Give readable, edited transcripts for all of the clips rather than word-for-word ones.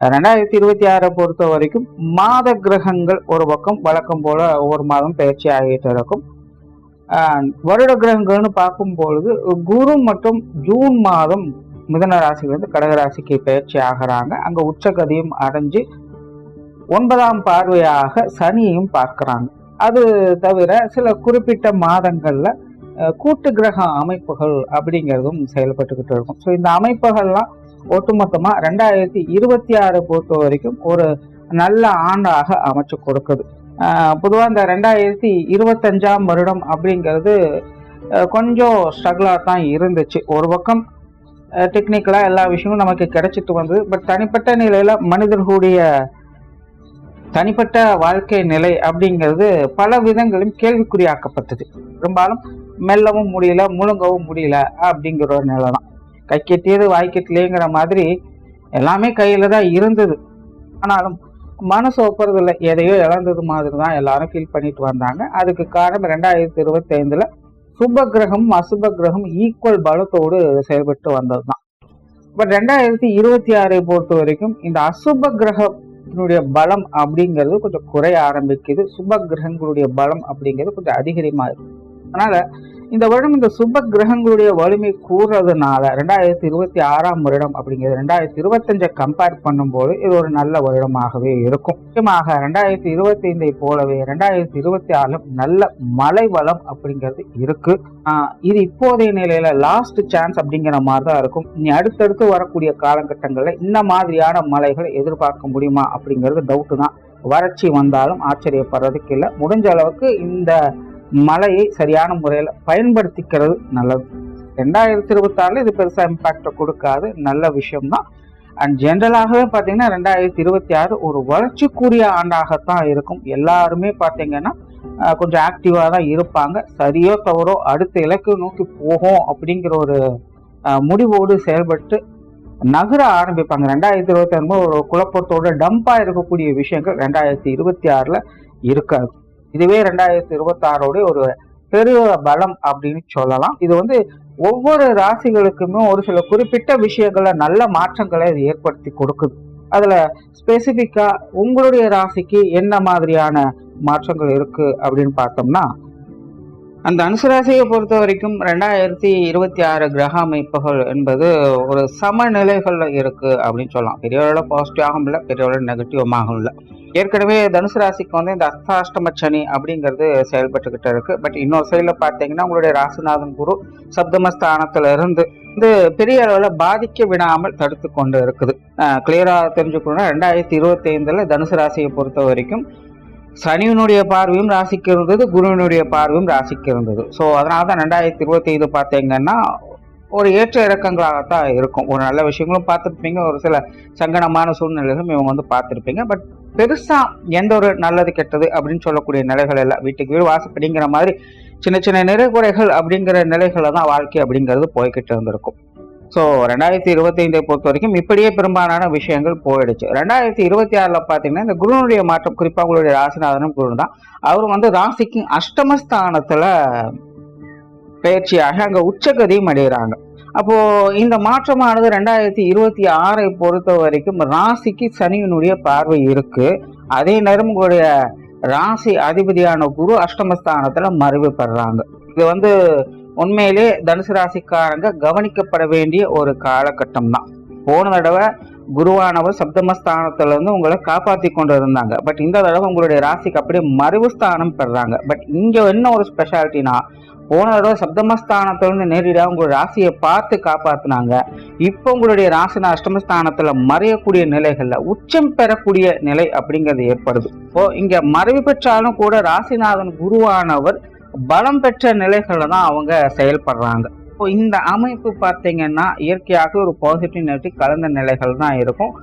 2026 பொறுத்த வரைக்கும் மாத கிரகங்கள் ஒரு பக்கம் வழக்கம் போல ஒவ்வொரு மாதம் பயிற்சி ஆகிட்டு இருக்கும். வருட கிரகங்கள்னு பார்க்கும் பொழுது குரு மற்றும் ஜூன் மாதம் மிதன ராசியிலிருந்து கடகராசிக்கு பயிற்சி ஆகிறாங்க. அங்க உச்சகதியும் அடைஞ்சு 9ஆம் பார்வையாக சனியையும் பார்க்கிறாங்க. அது தவிர சில குறிப்பிட்ட மாதங்கள்ல கூட்டு கிரக அமைப்புகள் அப்படிங்கிறதும் செயல்பட்டுக்கிட்டு இருக்கும். ஸோ இந்த அமைப்புகள்லாம் ஒட்டுமொத்தமா 2026 பொறுத்த வரைக்கும் ஒரு நல்ல ஆண்டாக அமைச்சு கொடுக்குது. பொதுவாக இந்த 2025ஆம் வருடம் அப்படிங்கிறது கொஞ்சம் ஸ்ட்ரகிளாக தான் இருந்துச்சு. ஒரு பக்கம் டெக்னிக்கலாக எல்லா விஷயமும் நமக்கு கிடைச்சிட்டு வந்தது. பட் தனிப்பட்ட நிலையில் மனிதர்களுடைய தனிப்பட்ட வாழ்க்கை நிலை அப்படிங்கிறது பல விதங்களும் கேள்விக்குறியாக்கப்பட்டது. பெரும்பாலும் மெல்லவும் முடியல, முழுங்கவும் முடியல அப்படிங்கிற ஒரு நிலை தான். கை கெட்டியது வாய்க்கெட்டலேங்கிற மாதிரி எல்லாமே கையில தான் இருந்தது. ஆனாலும் மனசு ஒப்புறதில்லை, எதையோ இழந்தது மாதிரி தான் எல்லாரும் ஃபீல் பண்ணிட்டு வந்தாங்க. அதுக்கு காரணம் 2025ல் சுப கிரகமும் அசுப கிரகம் ஈக்குவல் பலத்தோடு செயல்பட்டு வந்தது தான். பட் 2026 பொறுத்த வரைக்கும் இந்த அசுப கிரகத்தினுடைய பலம் அப்படிங்கிறது கொஞ்சம் குறைய ஆரம்பிக்குது. சுப கிரகங்களுடைய பலம் அப்படிங்கிறது கொஞ்சம் அதிகரிமா இருக்கு. அதனால இந்த வருடம் இந்த சுப கிரகங்களுடைய வலிமை கூறுறதுனால 2026ஆம் வருடம் அப்படிங்கிறது 2025 கம்பேர் பண்ணும்போது இது ஒரு நல்ல வருடமாகவே இருக்கும். முக்கியமாக 2025 போலவே 2026 நல்ல மழை வளம் அப்படிங்கிறது இருக்கு. இது இப்போதைய நிலையில லாஸ்ட் சான்ஸ் அப்படிங்கிற மாதிரி தான் இருக்கும். இனி அடுத்தடுத்து வரக்கூடிய காலகட்டங்களில் இந்த மாதிரியான மழைகளை எதிர்பார்க்க முடியுமா அப்படிங்கிறது டவுட்டு தான். வறட்சி வந்தாலும் ஆச்சரியப்படுறதுக்கு இல்லை. முடிஞ்ச அளவுக்கு இந்த மழையை சரியான முறையில் பயன்படுத்திக்கிறது நல்லது. 2026 இது பெருசா இம்பாக்ட கொடுக்காது, நல்ல விஷயம்தான். அண்ட் ஜென்ரலாகவே பார்த்தீங்கன்னா 2026 ஒரு வளர்ச்சிக்குரிய ஆண்டாகத்தான் இருக்கும். எல்லாருமே பார்த்தீங்கன்னா கொஞ்சம் ஆக்டிவாக தான் இருப்பாங்க. சரியோ தவறோ அடுத்த இலக்கு நோக்கி போகும் அப்படிங்கிற ஒரு முடிவோடு செயல்பட்டு நகர ஆரம்பிப்பாங்க. 2026 ஒரு குழப்பத்தோட டம்பா இருக்கக்கூடிய விஷயங்கள் 2026 இருக்காது. இதுவே 2026 ஒரு பெரிய பலம் அப்படின்னு சொல்லலாம். இது ஒவ்வொரு ராசிகளுக்குமே ஒரு சில குறிப்பிட்ட விஷயங்கள நல்ல மாற்றங்களை இது ஏற்படுத்தி கொடுக்குது. அதுல ஸ்பெசிபிக்கா உங்களுடைய ராசிக்கு என்ன மாதிரியான மாற்றங்கள் இருக்கு அப்படின்னு பார்த்தோம்னா, அந்த அனுசராசியை பொறுத்த வரைக்கும் 2026 கிரக அமைப்புகள் என்பது ஒரு சமநிலைகள்ல இருக்கு அப்படின்னு சொல்லலாம். பெரியவரோட பாசிட்டிவாகவும் இல்லை, பெரியவரோட நெகட்டிவாகவும் இல்லை. ஏற்கனவே தனுசு ராசிக்கு இந்த அர்த்தாஷ்டம சனி அப்படிங்கிறது செயல்பட்டுக்கிட்டு இருக்கு. பட் இன்னொரு சைடில் பார்த்தீங்கன்னா உங்களுடைய ராசிநாதன் குரு சப்தமஸ்தானத்துல இருந்து பெரிய அளவில் பாதிக்க விடாமல் தடுத்து கொண்டு இருக்குது. கிளியரா தெரிஞ்சுக்கணும்னா 2025ல் தனுசு ராசியை பொறுத்த வரைக்கும் சனியினுடைய பார்வையும் ராசிக்கு இருந்தது, குருவினுடைய பார்வையும் ராசிக்கு இருந்தது. ஸோ அதனால தான் 2025 பார்த்தீங்கன்னா ஒரு ஏற்ற இறக்கங்களாகத்தான் இருக்கும். ஒரு நல்ல விஷயங்களும் பார்த்துருப்பீங்க, ஒரு சில சங்கடமான சூழ்நிலைகளும் இவங்க பார்த்துருப்பீங்க. பட் பெருசா எந்த ஒரு நல்லது கெட்டது அப்படின்னு சொல்லக்கூடிய நிலைகள் எல்லாம் வீட்டுக்கு வீடு வாசப்படிங்கிற மாதிரி சின்ன சின்ன நிறைகுறைகள் அப்படிங்கிற நிலைகளை தான் வாழ்க்கை அப்படிங்கிறது போய்கிட்டு இருந்திருக்கும். ஸோ 2025 பொறுத்த வரைக்கும் இப்படியே பெரும்பாலான விஷயங்கள் போயிடுச்சு. 2026 பார்த்தீங்கன்னா இந்த குருனுடைய மாற்றம், குறிப்பாக உங்களுடைய ராசிநாதனும் குரு தான். அவரும் ராசிக்கு அஷ்டமஸ்தானத்துல பயிற்சியாக அங்க உச்சகதியும் அடைகிறாங்க. அப்போ இந்த மாற்றமானது 2026 பொறுத்த வரைக்கும் ராசிக்கு சனியினுடைய பார்வை இருக்கு. அதே நேரம் உங்களுடைய ராசி அதிபதியான குரு அஷ்டமஸ்தானத்துல மறைவு பெறாங்க. இது உண்மையிலே தனுசு ராசிக்காரங்க கவனிக்கப்பட வேண்டிய ஒரு காலகட்டம் தான். போன தடவை குருவானவர் சப்தமஸ்தானத்துல இருந்து உங்களை காப்பாத்தி கொண்டு இருந்தாங்க. பட் இந்த தடவை உங்களுடைய ராசிக்கு அப்படியே மறைவு ஸ்தானம் பெறாங்க. பட் இங்க என்ன ஒரு ஸ்பெஷாலிட்டினா, போன தடவை சப்தமஸ்தானத்திலிருந்து நேரடியாக உங்களுடைய ராசியை பார்த்து காப்பாத்தினாங்க. இப்போ உங்களுடைய ராசினா அஷ்டமஸ்தானத்துல மறையக்கூடிய நிலைகள்ல உச்சம் பெறக்கூடிய நிலை அப்படிங்கிறது ஏற்படுது. இப்போ இங்க மறைவு பெற்றாலும் கூட ராசிநாதன் குருவானவர் பலம் பெற்ற நிலைகள்ல தான் அவங்க செயல்படுறாங்க. இப்போ இந்த அமைப்பு பார்த்தீங்கன்னா இயற்கையாக ஒரு பாசிட்டிவ் நெகட்டிவ் கலந்த நிலைகள் தான் இருக்கும்.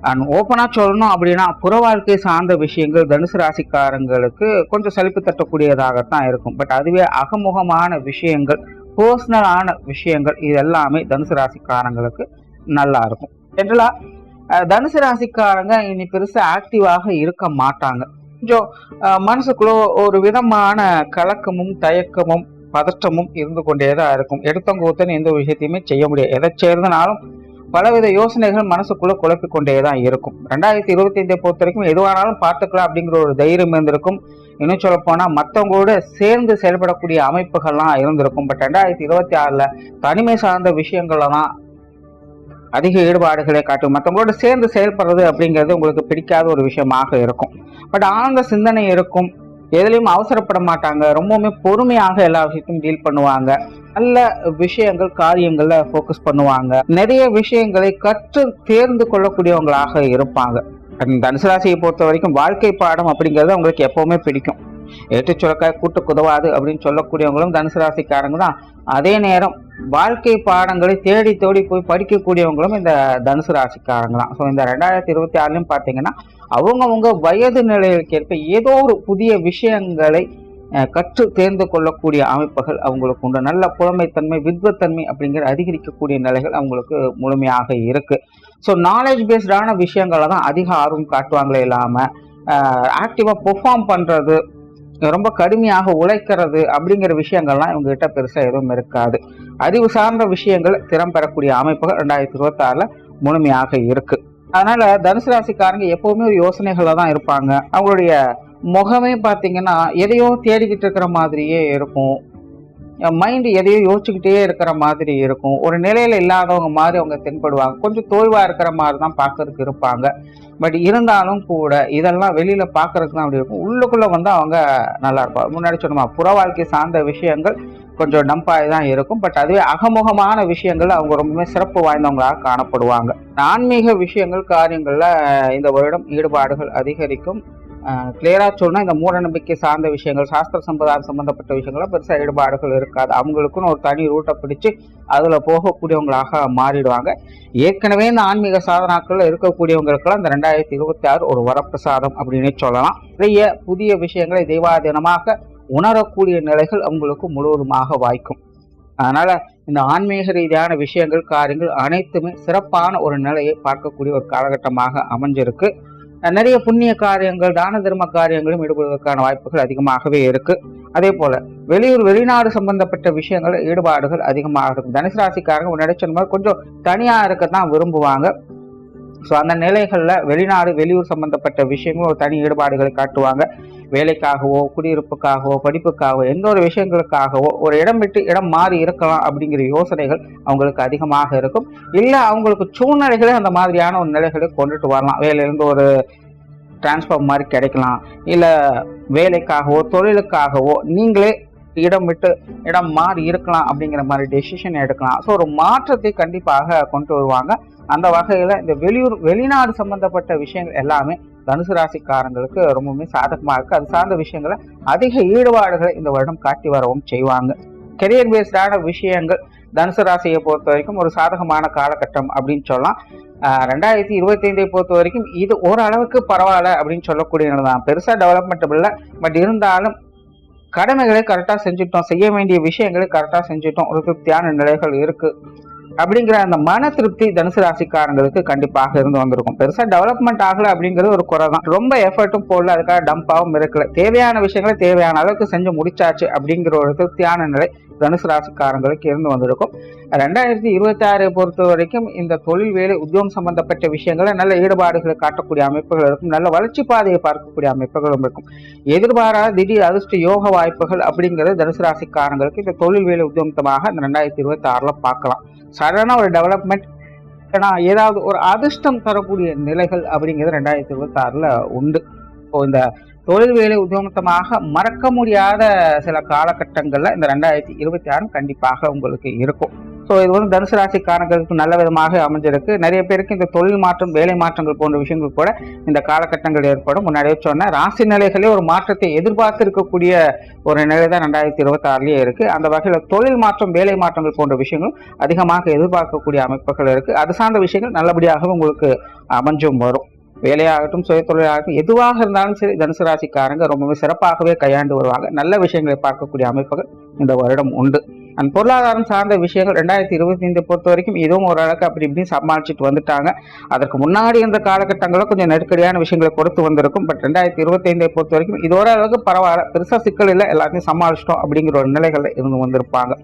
அண்ட் ஓப்பனா சொல்லணும் அப்படின்னா புற வாழ்க்கை சார்ந்த விஷயங்கள் தனுசு ராசிக்காரங்களுக்கு கொஞ்சம் சலிப்பு தட்டக்கூடியதாகத்தான் இருக்கும். பட் அதுவே அகமுகமான விஷயங்கள், பர்சனலான விஷயங்கள், இது எல்லாமே தனுசு ராசிக்காரங்களுக்கு நல்லா இருக்கும். ஜென்ரலா தனுசு ராசிக்காரங்க இனி பெருசா ஆக்டிவாக இருக்க மாட்டாங்க. கொஞ்சம் மனசுக்குள்ள ஒரு விதமான கலக்கமும் தயக்கமும் பதற்றமும் இருந்து கொண்டேதான் இருக்கும். எடுத்தவங்க ஒருத்தன் எந்த விஷயத்தையுமே செய்ய முடியாது. எதை சேர்ந்தனாலும் பலவித யோசனைகள் மனசுக்குள்ள குழப்பிக் கொண்டேதான் இருக்கும். 2025 பொறுத்த வரைக்கும் எதுவானாலும் பார்த்துக்கலாம் அப்படிங்கிற ஒரு தைரியம் இருந்திருக்கும். இன்னும் சொல்ல போனா மற்றவங்களோட சேர்ந்து செயல்படக்கூடிய அமைப்புகள்லாம் இருந்திருக்கும். பட் 2026 தனிமை சார்ந்த விஷயங்கள்ல தான் அதிக ஈடுபாடுகளை காட்டும். மற்றவங்களோட சேர்ந்து செயல்படுறது அப்படிங்கிறது உங்களுக்கு பிடிக்காத ஒரு விஷயமாக இருக்கும். பட் ஆழ்ந்த சிந்தனை இருக்கும். எதுலையும் அவசரப்பட மாட்டாங்க. ரொம்பவுமே பொறுமையாக எல்லா விஷயத்தையும் டீல் பண்ணுவாங்க. நல்ல விஷயங்கள் காரியங்கள்ல ஃபோக்கஸ் பண்ணுவாங்க. நிறைய விஷயங்களை கற்று தேர்ந்து கொள்ளக்கூடியவங்களாக இருப்பாங்க. தனுசு ராசியை பொறுத்த வரைக்கும் வாழ்க்கை பாடம் அப்படிங்கிறது அவங்களுக்கு எப்பவுமே பிடிக்கும். ஏற்று சுரக்காய் கூட்டுக்கு உதவாது அப்படின்னு சொல்லக்கூடியவங்களும் தனுசு ராசிக்காரங்க தான். அதே நேரம் வாழ்க்கை பாடங்களை தேடி தேடி போய் படிக்கக்கூடியவங்களும் இந்த தனுசு ராசிக்காரங்க தான். ஸோ இந்த 2026 பார்த்தீங்கன்னா அவங்கவுங்க வயது நிலைகளுக்கேற்ப ஏதோ ஒரு புதிய விஷயங்களை கற்று தேர்ந்து கொள்ளக்கூடிய அமைப்புகள் அவங்களுக்கு உண்டு. நல்ல புலமைத்தன்மை வித்வத்தன்மை அப்படிங்கிற அதிகரிக்கக்கூடிய நிலைகள் அவங்களுக்கு முழுமையாக இருக்கு. ஸோ நாலேஜ் பேஸ்டான விஷயங்களை தான் அதிக ஆர்வம் காட்டுவாங்களே இல்லாமல் ஆக்டிவாக பெர்ஃபார்ம் பண்ணுறது, ரொம்ப கடுமையாக உழைக்கிறது அப்படிங்கிற விஷயங்கள்லாம் இவங்க கிட்ட பெருசாக எதுவும் இருக்காது. அறிவு சார்ந்த விஷயங்கள் திறம் பெறக்கூடிய அமைப்புகள் 2026 முழுமையாக இருக்கு. அதனால தனுசு ராசிக்காரங்க எப்பவுமே ஒரு யோசனைகள்ல தான் இருப்பாங்க. அவங்களுடைய முகமே பார்த்தீங்கன்னா எதையோ தேடிக்கிட்டு இருக்கிற மாதிரியே இருக்கும். மைண்டு எதையோ யோசிச்சுக்கிட்டே இருக்கிற மாதிரி இருக்கும். ஒரு நிலையில இல்லாதவங்க மாதிரி அவங்க தென்படுவாங்க. கொஞ்சம் தோய்வா இருக்கிற மாதிரி தான் பார்க்கறதுக்கு இருப்பாங்க. பட் இருந்தாலும் கூட இதெல்லாம் வெளியில பார்க்கறதுக்கு தான் அப்படி இருக்கும். உள்ளுக்குள்ள வந்து அவங்க நல்லா இருப்பாங்க. முன்னாடி சொன்னோமா புற வாழ்க்கை சார்ந்த விஷயங்கள் கொஞ்சம் டம்பாக தான் இருக்கும். பட் அதுவே அகமுகமான விஷயங்கள் அவங்க ரொம்பவே சிறப்பு வாய்ந்தவங்களாக காணப்படுவாங்க. ஆன்மீக விஷயங்கள் காரியங்கள்ல இந்த வருடம் ஈடுபாடுகள் அதிகரிக்கும். கிளியரா சொன்னா இந்த மூட நம்பிக்கை சார்ந்த விஷயங்கள் சாஸ்திர சம்பிரதாயம் சம்பந்தப்பட்ட விஷயங்கள பெருசா ஈடுபாடுகள் இருக்காது. அவங்களுக்குன்னு ஒரு தனி ரூட்டை பிடிச்சு அதுல போகக்கூடியவங்களாக மாறிடுவாங்க. ஏற்கனவே இந்த ஆன்மீக சாதனாக்கள் இருக்கக்கூடியவங்களுக்கெல்லாம் இந்த 2026 ஒரு வரப்பிரசாதம் அப்படின்னு சொல்லலாம். நிறைய புதிய விஷயங்களை தெய்வாதீனமாக உணரக்கூடிய நிலைகள் அவங்களுக்கு முழுவதுமாக வாய்க்கும். அதனால இந்த ஆன்மீக ரீதியான விஷயங்கள் காரியங்கள் அனைத்துமே சிறப்பான ஒரு நிலையை பார்க்கக்கூடிய ஒரு காலகட்டமாக அமைஞ்சிருக்கு. நிறைய புண்ணிய காரியங்கள் தான தர்ம காரியங்களும் ஈடுபடுவதற்கான வாய்ப்புகள் அதிகமாகவே இருக்கு. அதே போல வெளியூர் வெளிநாடு சம்பந்தப்பட்ட விஷயங்கள் ஈடுபாடுகள் அதிகமாக இருக்கும். தனுசு ராசிக்காரங்க முன்னாடி சொன்ன மாதிரி கொஞ்சம் தனியா இருக்கத்தான் விரும்புவாங்க. ஸோ அந்த நிலைகள்ல வெளிநாடு வெளியூர் சம்பந்தப்பட்ட விஷயங்களும் ஒரு தனி ஈடுபாடுகளை காட்டுவாங்க. வேலைக்காகவோ குடியிருப்புக்காகவோ படிப்புக்காகவோ எந்த ஒரு விஷயங்களுக்காகவோ ஒரு இடம் விட்டு இடம் மாறி இருக்கலாம் அப்படிங்கிற யோசனைகள் அவங்களுக்கு அதிகமாக இருக்கும். இல்லை அவங்களுக்கு சூழ்நிலைகளே அந்த மாதிரியான ஒரு நிலைகளை கொண்டுட்டு வரலாம். வேலையிலேருந்து ஒரு டிரான்ஸ்ஃபர் மாதிரி கிடைக்கலாம். இல்லை வேலைக்காகவோ தொழிலுக்காகவோ நீங்களே இடம் விட்டு இடம் மாறி இருக்கலாம் அப்படிங்கிற மாதிரி டெசிஷன் எடுக்கலாம். ஸோ ஒரு மாற்றத்தை கண்டிப்பாக கொண்டு வருவாங்க. அந்த வகையில் இந்த வெளிநாடு சம்பந்தப்பட்ட விஷயங்கள் எல்லாமே தனுசு ராசிக்காரங்களுக்கு ரொம்பவுமே சாதகமாக இருக்கு. அது சார்ந்த விஷயங்களை அதிக ஈடுபாடுகளை இந்த வருடம் காட்டி வரவும் செய்வாங்க. கெரியர் பேஸ்டான விஷயங்கள் தனுசு ராசியை பொறுத்த வரைக்கும் ஒரு சாதகமான காலகட்டம் அப்படின்னு சொல்லலாம். 2025 பொறுத்த வரைக்கும் இது ஓரளவுக்கு பரவாயில்ல அப்படின்னு சொல்லக்கூடியது தான். பெருசாக டெவலப்மெண்ட் இல்லை. பட் இருந்தாலும் கடமைகளை கரெக்டாக செஞ்சுட்டோம், செய்ய வேண்டிய விஷயங்களை கரெக்டாக செஞ்சுட்டோம், ஒரு திருப்தியான நிலைகள் இருக்கு அப்படிங்கிற அந்த மன திருப்தி தனுசு ராசிக்காரங்களுக்கு கண்டிப்பாக இருந்து வந்திருக்கும். பெருசா டெவலப்மெண்ட் ஆகல அப்படிங்கிறது ஒரு குறை தான். ரொம்ப எஃபர்ட்டும் போடல, அதுக்காக டம்பாவும் இருக்கல. தேவையான விஷயங்களை தேவையான அளவுக்கு செஞ்சு முடிச்சாச்சு அப்படிங்கிற ஒரு திருப்தியான நிலை தனுசு ராசிக்காரங்களுக்கு இருந்து வந்திருக்கும். 2026 பொறுத்த வரைக்கும் இந்த தொழில் வேலை உத்தியோகம் சம்பந்தப்பட்ட விஷயங்களை நல்ல ஈடுபாடுகளை காட்டக்கூடிய அமைப்புகள் இருக்கும். நல்ல வளர்ச்சி பாதையை பார்க்கக்கூடிய அமைப்புகளும் இருக்கும். எதிர்பாராத திடீர் அதிர்ஷ்ட யோக வாய்ப்புகள் அப்படிங்கிறது தனுசு ராசிக்காரங்களுக்கு இந்த தொழில் வேலை உத்தியோகமாக இந்த 2026 பார்க்கலாம். சடனா ஒரு டெவலப்மெண்ட் ஏதாவது ஒரு அதிர்ஷ்டம் தரக்கூடிய நிலைகள் அப்படிங்கிறது 2026 உண்டு. இப்போ இந்த தொழில் வேலை உத்தியோகமாக மறக்க முடியாத சில காலகட்டங்கள்ல இந்த 2026 கண்டிப்பாக உங்களுக்கு இருக்கும். ஸோ இது வந்து தனுசு ராசிக்காரங்களுக்கு நல்ல விதமாக அமைஞ்சிருக்கு. நிறைய பேருக்கு இந்த தொழில் மாற்றம் வேலை மாற்றங்கள் போன்ற விஷயங்கள் கூட இந்த காலகட்டங்கள் ஏற்படும். முன்னாடியே சொன்ன ராசி நிலைகளே ஒரு மாற்றத்தை எதிர்பார்த்து இருக்கக்கூடிய ஒரு நிலை தான் 2026 இருக்கு. அந்த வகையில் தொழில் மாற்றம் வேலை மாற்றங்கள் போன்ற விஷயங்களும் அதிகமாக எதிர்பார்க்கக்கூடிய அமைப்புகள் இருக்கு. அது சார்ந்த விஷயங்கள் நல்லபடியாகவும் உங்களுக்கு அமைஞ்சும் வரும். வேலையாகட்டும் சுய தொழிலாகட்டும் எதுவாக இருந்தாலும் சரி தனுசு ராசிக்காரங்க ரொம்பவே சிறப்பாகவே கையாண்டு வருவாங்க. நல்ல விஷயங்களை பார்க்கக்கூடிய அமைப்புகள் இந்த வருடம் உண்டு. அந்த பொருளாதாரம் சார்ந்த விஷயங்கள் 2025 பொறுத்த வரைக்கும் இதுவும் ஓரளவுக்கு அப்படி இப்படி சமாளிச்சுட்டு வந்துட்டாங்க. அதற்கு முன்னாடி இந்த காலகட்டங்களில் கொஞ்சம் நெருக்கடியான விஷயங்களை கொடுத்து வந்திருக்கும். பட் 2025 பொறுத்த வரைக்கும் இது ஓரளவுக்கு பரவாயில்ல, பெருசாக சிக்கல் இல்லை, எல்லாத்தையும் சமாளிச்சிட்டோம் அப்படிங்கிற ஒரு நிலைகளில் இருந்து வந்திருப்பாங்க.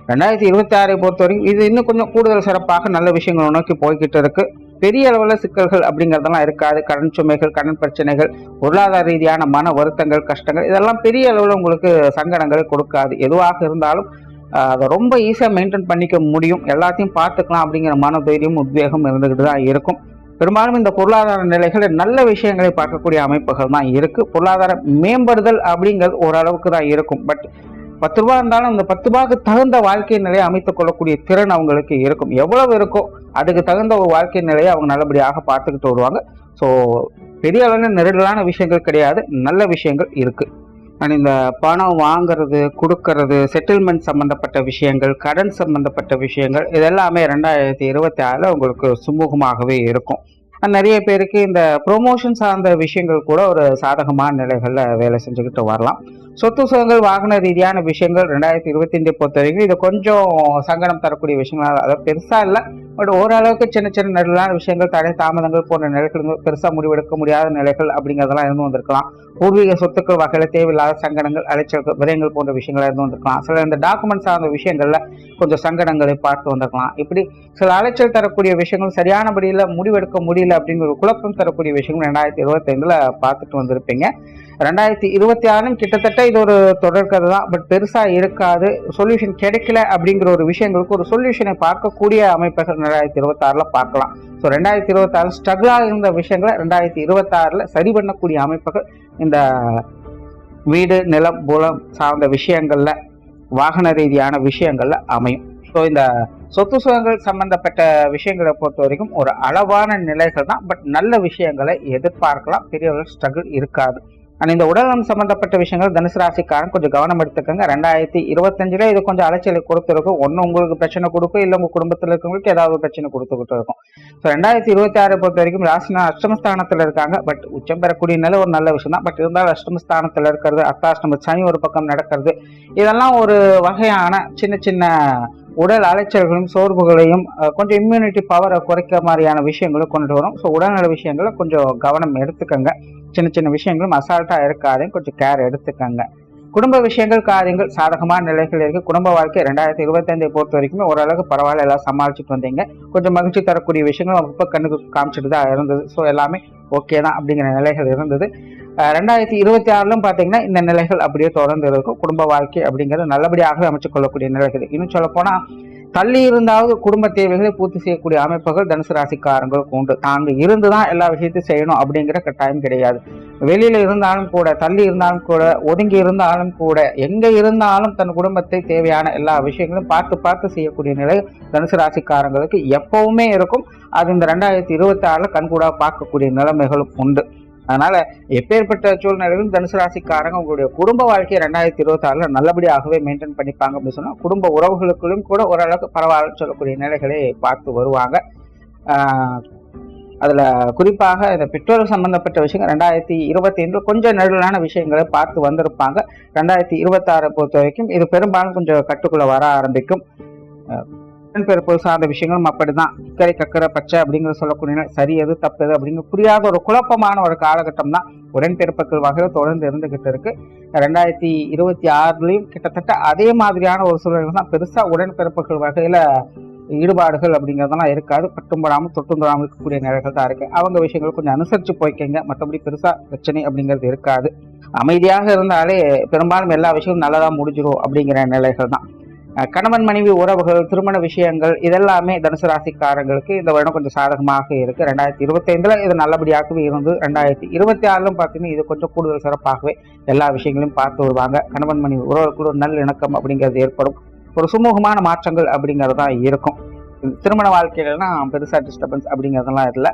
2026 பொறுத்த வரைக்கும் இது இன்னும் கொஞ்சம் கூடுதல் சிறப்பாக நல்ல விஷயங்களை நோக்கி போய்கிட்டு இருக்கு. பெரிய அளவில் சிக்கல்கள் அப்படிங்கிறதெல்லாம் இருக்காது. கடன் சுமைகள், கடன் பிரச்சனைகள், பொருளாதார ரீதியான மன வருத்தங்கள், கஷ்டங்கள் இதெல்லாம் பெரிய அளவில் உங்களுக்கு சங்கடங்களை கொடுக்காது. எதுவாக இருந்தாலும் அதை ரொம்ப ஈஸியாக மெயின்டைன் பண்ணிக்க முடியும். எல்லாத்தையும் பார்த்துக்கலாம் அப்படிங்கிற மன தைரியம், உத்வேகம் இருந்துகிட்டு தான் இருக்கும். பெரும்பாலும் இந்த பொருளாதார நிலைகள் நல்ல விஷயங்களை பார்க்கக்கூடிய அமைப்புகள் தான் இருக்கு. பொருளாதார மேம்படுதல் அப்படிங்கிறது ஓரளவுக்கு தான் இருக்கும். பட் 10 ரூபா இருந்தாலும் அந்த 10 ரூபாய்க்கு தகுந்த வாழ்க்கை நிலையை அமைத்துக் கொள்ளக்கூடிய திறன் அவங்களுக்கு இருக்கும். எவ்வளவு இருக்கோ அதுக்கு தகுந்த ஒரு வாழ்க்கை நிலையை அவங்க நல்லபடியாக பார்த்துக்கிட்டு வருவாங்க. ஸோ பெரிய அளவில் நெருடலான விஷயங்கள் கிடையாது, நல்ல விஷயங்கள் இருக்கு. அண்ட் இந்த பணம் வாங்கிறது, கொடுக்கறது, செட்டில்மெண்ட் சம்பந்தப்பட்ட விஷயங்கள், கடன் சம்பந்தப்பட்ட விஷயங்கள் இதெல்லாமே 2026 உங்களுக்கு சுமூகமாகவே இருக்கும். நிறைய பேருக்கு இந்த ப்ரொமோஷன் சார்ந்த விஷயங்கள் கூட ஒரு சாதகமான நிலைகளில் வேலை செஞ்சுக்கிட்டு வரலாம். சொத்து சுகங்கள், வாகன ரீதியான விஷயங்கள் 2025 பொறுத்த வரைக்கும் இது கொஞ்சம் சங்கடம் தரக்கூடிய விஷயங்கள். அதாவது பெருசா இல்லை, பட் ஓரளவுக்கு சின்ன சின்ன நெருடலான விஷயங்கள், தடை தாமதங்கள் போன்ற நிலைகள், பெருசா முடிவெடுக்க முடியாத நிலைகள் அப்படிங்கிறதெல்லாம் இருந்து வந்திருக்கலாம். பூர்வீக சொத்துக்கள் வகையில் தேவையில்லாத சங்கடங்கள், அலைச்சல்கள், விரயங்கள் போன்ற விஷயங்கள் இருந்து வந்திருக்கலாம். சில இந்த டாக்குமெண்ட் சார்ந்த விஷயங்கள்ல கொஞ்சம் சங்கடங்களை பார்த்து வந்திருக்கலாம். இப்படி சில அலைச்சல் தரக்கூடிய விஷயங்கள், சரியானபடியில் முடிவெடுக்க முடியல அப்படிங்கிற ஒரு குழப்பம் தரக்கூடிய விஷயங்கள் 2025 பார்த்துட்டு வந்திருப்பீங்க. 2026 கிட்டத்தட்ட இது ஒரு தொடர்கதை தான், பட் பெருசா இருக்காது. சொல்யூஷன் கிடைக்கல அப்படிங்கிற ஒரு விஷயங்களுக்கு ஒரு சொல்யூஷனை பார்க்கக்கூடிய அமைப்புகள் 2026 பார்க்கலாம். ஸோ 2026 ஸ்ட்ரகிளாக இருந்த விஷயங்களை 2026 சரி பண்ணக்கூடிய அமைப்புகள் இந்த வீடு, நிலம், புலம் சார்ந்த விஷயங்கள்ல, வாகன ரீதியான விஷயங்கள்ல அமையும். ஸோ இந்த சொத்து சுகங்கள் சம்பந்தப்பட்ட விஷயங்களை பொறுத்த வரைக்கும் ஒரு அளவான நிலைகள் தான், பட் நல்ல விஷயங்களை எதிர்பார்க்கலாம். பெரிய ஸ்ட்ரகிள் இருக்காது. ஆனால் இந்த உடல்நலம் சம்பந்தப்பட்ட விஷயங்கள் தனுசு ராசிக்காரன் கொஞ்சம் கவனம் எடுத்துக்கோங்க. 2025 இது கொஞ்சம் அலைச்சலை கொடுத்துருக்கும். ஒன்று உங்களுக்கு பிரச்சனை கொடுக்கும், இல்லை உங்கள் குடும்பத்தில் இருக்கவங்களுக்கு ஏதாவது பிரச்சனை கொடுத்துக்கிட்டு இருக்கும். ஸோ 2026 பொறுத்த வரைக்கும் ராசினா அஷ்டமஸ்தானத்தில் இருக்காங்க. பட் உச்சம் பெறக்கூடிய நிலை ஒரு நல்ல விஷயம் தான். பட் இருந்தாலும் அஷ்டமஸ்தானத்தில் இருக்கிறது, அர்த்தாஷ்டம சனி ஒரு பக்கம் நடக்கிறது, இதெல்லாம் ஒரு வகையான சின்ன சின்ன உடல் அலைச்சல்களையும் சோர்வுகளையும் கொஞ்சம் இம்யூனிட்டி பவரை குறைக்க மாதிரியான விஷயங்களும் கொண்டு வரும். ஸோ உடல்நல விஷயங்களை கொஞ்சம் கவனம் எடுத்துக்கங்க. சின்ன சின்ன விஷயங்களும் அசால்ட்டா இருக்காதையும் கொஞ்சம் கேர் எடுத்துக்கங்க. குடும்ப விஷயங்கள், காரியங்கள் சாதகமான நிலைகள் இருக்கு. குடும்ப வாழ்க்கை 2025 பொறுத்த வரைக்குமே ஓரளவுக்கு பரவாயில்ல, எல்லாம் சமாளிச்சுட்டு வந்தீங்க. கொஞ்சம் மகிழ்ச்சி தரக்கூடிய விஷயங்கள் அப்பப்போ கண்ணுக்கு காமிச்சிட்டு தான் இருந்தது. ஸோ எல்லாமே ஓகே தான் அப்படிங்கிற நிலைகள் இருந்தது. 2026 பார்த்தீங்கன்னா இந்த நிலைகள் அப்படியே தொடர்ந்து இருக்கும். குடும்ப வாழ்க்கை அப்படிங்கிறது நல்லபடியாக அமைச்சுக் கொள்ளக்கூடிய நிலைகள். இன்னும் சொல்ல போனா தள்ளி இருந்தாவது குடும்ப தேவைகளை பூர்த்தி செய்யக்கூடிய அமைப்புகள் தனுசு ராசிக்காரங்களுக்கு உண்டு. தாங்க இருந்துதான் எல்லா விஷயத்தையும் செய்யணும் அப்படிங்கிற கட்டாயம் கிடையாது. வெளியில இருந்தாலும் கூட, தள்ளி இருந்தாலும் கூட, ஒதுங்கி இருந்தாலும் கூட, எங்க இருந்தாலும் தன் குடும்பத்தை தேவையான எல்லா விஷயங்களும் பார்த்து பார்த்து செய்யக்கூடிய நிலை தனுசு ராசிக்காரங்களுக்கு எப்பவுமே இருக்கும். அது இந்த 2026 கண்கூடா பார்க்கக்கூடிய நிலைமைகளும் உண்டு. அதனால எப்பேற்பட்ட சூழ்நிலையிலும் தனுசு ராசிக்காரங்க உங்களுடைய குடும்ப வாழ்க்கையை 2026 நல்லபடியாகவே மெயின்டைன் பண்ணிப்பாங்க அப்படின்னு சொன்னா குடும்ப உறவுகளுக்குள்ளும் கூட ஓரளவுக்கு பரவாயில்ல சொல்லக்கூடிய நிலைகளை பார்த்து வருவாங்க. அதுல குறிப்பாக இந்த பெற்றோர் சம்பந்தப்பட்ட விஷயங்கள் 2025 கொஞ்சம் நெருடலான விஷயங்களை பார்த்து வந்திருப்பாங்க. 2026 பொறுத்த வரைக்கும் இது பெரும்பாலும் கொஞ்சம் கட்டுக்குள்ள வர ஆரம்பிக்கும். உடன்பிறப்பு சார்ந்த விஷயங்களும் அப்படிதான். இக்கரை கக்கரை பச்சை அப்படிங்கிற சொல்லக்கூடிய சரி எது தப்பு எது அப்படிங்கிற புரியாத ஒரு குழப்பமான ஒரு காலகட்டம் தான் உடன்பிறப்புகள் வகையில் தொடர்ந்து இருந்துகிட்டு இருக்கு. 2026 கிட்டத்தட்ட அதே மாதிரியான ஒரு சூழ்நிலை தான். பெருசா உடன்பிறப்புகள் வகையில ஈடுபாடுகள் அப்படிங்கிறதெல்லாம் இருக்காது. பட்டும் போடாமல் தொட்டும் தொடாமல் இருக்கக்கூடிய நிலைகள் தான் இருக்கு. அவங்க விஷயங்கள் கொஞ்சம் அனுசரிச்சு போய்க்கங்க. மற்றபடி பெருசா பிரச்சனை அப்படிங்கிறது இருக்காது. அமைதியாக இருந்தாலே பெரும்பாலும் எல்லா விஷயமும் நல்லதா முடிஞ்சிடும் அப்படிங்கிற நிலைகள் தான். கணவன் மனைவி உறவுகள், திருமண விஷயங்கள் இதெல்லாமே தனுசு ராசிக்காரங்களுக்கு இந்த வருடம் கொஞ்சம் சாதகமாக இருக்கு. 2025 இது நல்லபடியாகவே இருந்து 2026 பார்த்தீங்கன்னா இது கொஞ்சம் கூடுதல் சிறப்பாகவே எல்லா விஷயங்களையும் பார்த்து வருவாங்க. கணவன் மனைவி உறவுகளுக்கு ஒரு நல்ல இணக்கம் அப்படிங்கிறது ஏற்படும். ஒரு சுமூகமான மாற்றங்கள் அப்படிங்கிறது தான் இருக்கும். திருமண வாழ்க்கையிலாம் பெருசா டிஸ்டர்பன்ஸ் அப்படிங்கிறதெல்லாம் இல்லை.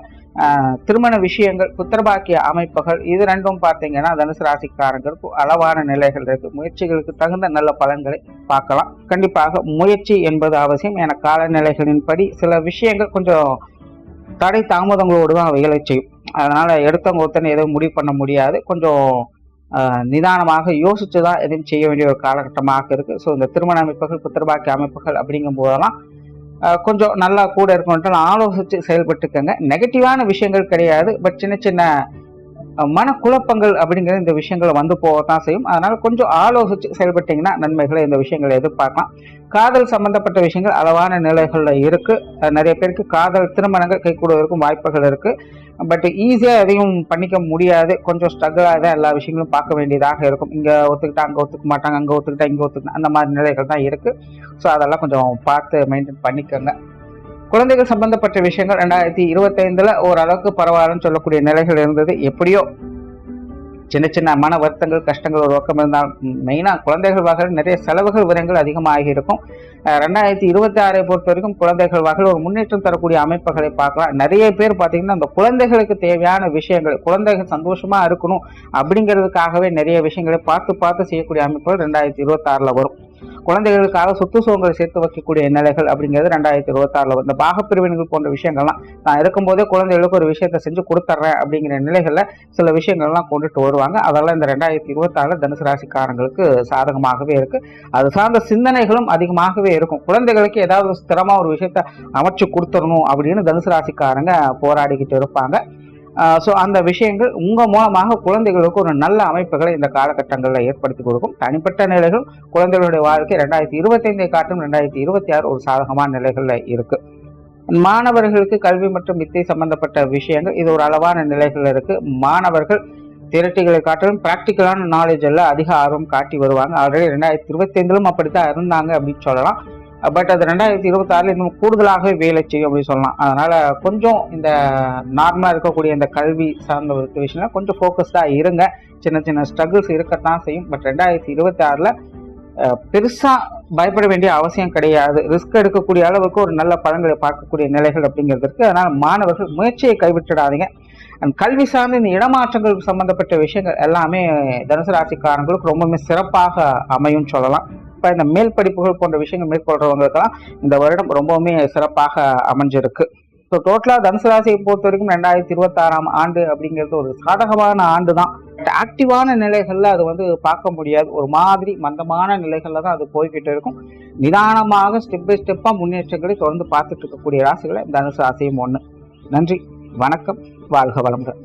திருமண விஷயங்கள், புத்திரபாக்கிய அமைப்புகள் இது ரெண்டும் பார்த்தீங்கன்னா தனுசு ராசிக்காரங்களுக்கு அளவான நிலைகள் இருக்கு. முயற்சிகளுக்கு தகுந்த நல்ல பலன்களை பார்க்கலாம். கண்டிப்பாக முயற்சி என்பது அவசியம். என காலநிலைகளின்படி சில விஷயங்கள் கொஞ்சம் தடை தாமதங்களோடு தான் வேலை செய்யும். அதனால எடுத்தவங்க ஒருத்தனை எதுவும் முடிவு பண்ண முடியாது. கொஞ்சம் நிதானமாக யோசிச்சு தான் எதுவும் செய்ய வேண்டிய ஒரு காலகட்டமாக இருக்கு. ஸோ இந்த திருமண அமைப்புகள், புத்திரபாக்கிய அமைப்புகள் அப்படிங்கும் போதெல்லாம் கொஞ்சம் நல்லா கூட இருக்கணும்ட்டு ஆலோசித்து செயல்பட்டுக்கங்க. நெகட்டிவான விஷயங்கள் கிடையாது. பட் சின்ன சின்ன மனக்குழப்பங்கள் அப்படிங்கிற இந்த விஷயங்கள் வந்து போகத்தான் செய்யும். அதனால கொஞ்சம் ஆலோசிச்சு செயல்பட்டீங்கன்னா நன்மைகளை இந்த விஷயங்களை எதிர்பார்க்கலாம். காதல் சம்பந்தப்பட்ட விஷயங்கள் அளவான நிலைகள்ல இருக்கு. நிறைய பேருக்கு காதல் திருமணங்கள் கைகூடுவதற்கும் வாய்ப்புகள் இருக்கு. பட் ஈஸியா எதையும் பண்ணிக்க முடியாது. கொஞ்சம் ஸ்ட்ரகிளா தான் எல்லா விஷயங்களும் பார்க்க வேண்டியதாக இருக்கும். இங்க ஒத்துக்கிட்டா அங்க ஒத்துக்க மாட்டாங்க, அங்க ஒத்துக்கிட்டா இங்க ஒத்துக்கிட்டா அந்த மாதிரி நிலைகள் தான் இருக்கு. ஸோ அதெல்லாம் கொஞ்சம் பார்த்து மெயின்டைன் பண்ணிக்கோங்க. குழந்தைகள் சம்பந்தப்பட்ட விஷயங்கள் 2025 ஓரளவுக்கு பரவாயில்லன்னு சொல்லக்கூடிய நிலைகள் இருந்தது. எப்படியோ சின்ன சின்ன மன வருத்தங்கள் கஷ்டங்கள் ஒரு பக்கம் இருந்தால் மெயினா குழந்தைகள் வகையில் நிறைய செலவுகள் விரயங்கள் அதிகமாகி இருக்கும். 2026 பொறுத்த வரைக்கும் குழந்தைகள் வகையில் ஒரு முன்னேற்றம் தரக்கூடிய அமைப்புகளை பார்க்கலாம். நிறைய பேர் பார்த்தீங்கன்னா அந்த குழந்தைகளுக்கு தேவையான விஷயங்கள் குழந்தைகள் சந்தோஷமா இருக்கணும் அப்படிங்கிறதுக்காகவே நிறைய விஷயங்களை பார்த்து பார்த்து செய்யக்கூடிய அமைப்புகள் 2026 வரும். குழந்தைகளுக்காக சொத்து சுகங்களை சேர்த்து வைக்கக்கூடிய நிலைகள் அப்படிங்கிறது 2026 வரும். இந்த பாகப்பிரிவினைகள் போன்ற விஷயங்கள்லாம் நான் இருக்கும்போதே குழந்தைகளுக்கு ஒரு விஷயத்தை செஞ்சு கொடுத்துட்றேன் அப்படிங்கிற நிலைகளில் சில விஷயங்கள்லாம் கொண்டுட்டு வருவாங்க. அதெல்லாம் இந்த 2026 தனுசு ராசிக்காரங்களுக்கு சாதகமாகவே இருக்கு. அது சார்ந்த சிந்தனைகளும் அதிகமாகவே இருக்கும். குழந்தைகளுக்கு ஏதாவது ஸ்திரமா ஒரு விஷயத்த அமைச்சு கொடுத்துடணும் அப்படின்னு தனுசு ராசிக்காரங்க போராடிக்கிட்டு இருப்பாங்க. ஸோ அந்த விஷயங்கள் உங்கள் மூலமாக குழந்தைகளுக்கு ஒரு நல்ல அமைப்புகளை இந்த காலகட்டங்களில் ஏற்படுத்தி கொடுக்கும். தனிப்பட்ட நிலைகள் குழந்தைகளுடைய வாழ்க்கை 2025 காட்டும் 2026 ஒரு சாதகமான நிலைகளில் இருக்கு. மாணவர்களுக்கு கல்வி மற்றும் வித்தை சம்பந்தப்பட்ட விஷயங்கள் இது ஒரு அளவான நிலைகள் இருக்கு. மாணவர்கள் தியரட்டிகளை காட்டிலும் பிராக்டிக்கலான நாலேஜ் எல்லாம் அதிக ஆர்வம் காட்டி வருவாங்க. ஆல்ரெடி 2025 அப்படித்தான் இருந்தாங்க அப்படின்னு சொல்லலாம். பட் அது 2026 இன்னும் கூடுதலாகவே வேலை செய்யும் அப்படின்னு சொல்லலாம். அதனால கொஞ்சம் இந்த நார்மலா இருக்கக்கூடிய இந்த கல்வி சார்ந்த ஒரு விஷயம் கொஞ்சம் ஃபோக்கஸ்டா இருங்க. சின்ன சின்ன ஸ்ட்ரகிள்ஸ் இருக்கத்தான் செய்யும். பட் 2026 பெருசா பயப்பட வேண்டிய அவசியம் கிடையாது. ரிஸ்க் எடுக்கக்கூடிய அளவுக்கு ஒரு நல்ல பலன்களை பார்க்கக்கூடிய நிலைகள் அப்படிங்கிறது இருக்கு. அதனால மாணவர்கள் முயற்சியை கைவிட்டுடாதீங்க. கல்வி சார்ந்த இந்த இடமாற்றங்கள் சம்பந்தப்பட்ட விஷயங்கள் எல்லாமே தனுசு ராசிக்காரங்களுக்கு ரொம்பவுமே சிறப்பாக அமையும் சொல்லலாம். இப்போ இந்த மேல் படிப்புகள் போன்ற விஷயங்கள் மேற்கொள்றவங்களுக்கெல்லாம் இந்த வருடம் ரொம்பவுமே சிறப்பாக அமைஞ்சிருக்கு. ஸோ டோட்டலாக தனுசு ராசியை பொறுத்த வரைக்கும் 2026 ஆண்டு அப்படிங்கிறது ஒரு சாதகமான ஆண்டு தான். ஆக்டிவான நிலைகளில் அது வந்து பார்க்க முடியாது. ஒரு மாதிரி மந்தமான நிலைகளில் தான் அது போய்கிட்டு இருக்கும். நிதானமாக ஸ்டெப் பை ஸ்டெப்பாக முன்னேற்றங்களை தொடர்ந்து பார்த்துட்டு இருக்கக்கூடிய ராசிகளை தனுசு ராசியும் ஒன்று. நன்றி, வணக்கம், வாழ்க வளமுடன்.